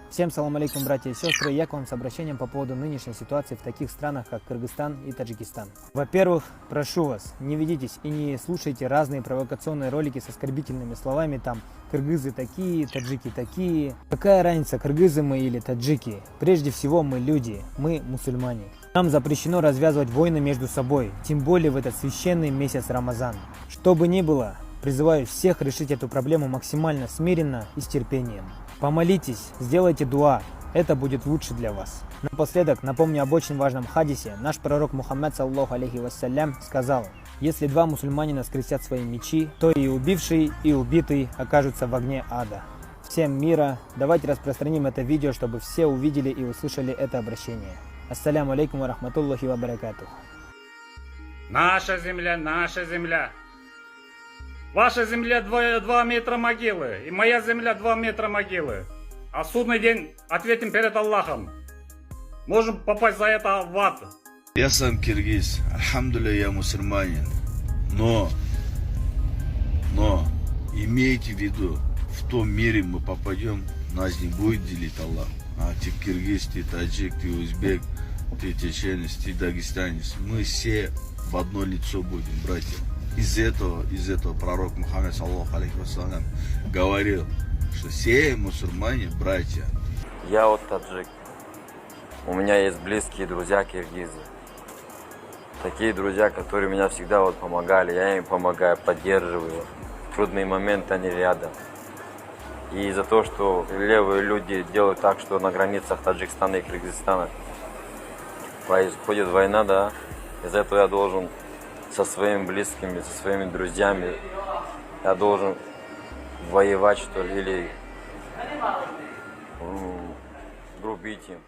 Всем салам алейкум, братья и сестры. Я к вам с обращением по поводу нынешней ситуации в таких странах, как Кыргызстан и Таджикистан. Во-первых, прошу вас, не ведитесь и не слушайте разные провокационные ролики с оскорбительными словами, там кыргызы такие, таджики такие. Какая разница, кыргызы мы или таджики? Прежде всего мы люди, мы мусульмане. Нам запрещено развязывать войны между собой, тем более в этот священный месяц Рамазан. Что бы ни было, призываю всех решить эту проблему максимально смиренно и с терпением. Помолитесь, сделайте дуа, это будет лучше для вас. Напоследок напомню об очень важном хадисе. Наш пророк Мухаммад саллаллаху алейхи вассалям сказал: если два мусульманина скрестят свои мечи, то и убивший, и убитый окажутся в огне ада. Всем мира, давайте распространим это видео, чтобы все увидели и услышали это обращение. Ассаляму алейкум ва рахматуллахи ва баракатух. Наша земля, наша земля. Ваша земля 2 метра могилы, и моя земля 2 метра могилы. А в судный день ответим перед Аллахом. Можем попасть за это в ад. Я сам киргиз, альхамдулилля, я мусульманин. Но, имейте в виду, в том мире мы попадем, нас не будет делить Аллах. А ты киргиз, ты таджик, ты узбек, ты чеченец, ты дагестанец. Мы все в одно лицо будем, братья. Из этого пророк Мухаммад саллаллаху алейхи вассалям говорил, что все мусульмане братья. Я вот таджик. У меня есть близкие друзья киргизы. Такие друзья, которые меня всегда вот помогали. Я им помогаю, поддерживаю. В трудные моменты они рядом. И за то, что левые люди делают так, что на границах Таджикистана и Кыргызстана происходит война, да. Из-за этого я должен со своими близкими, со своими друзьями, я должен воевать, что ли, или грубить им.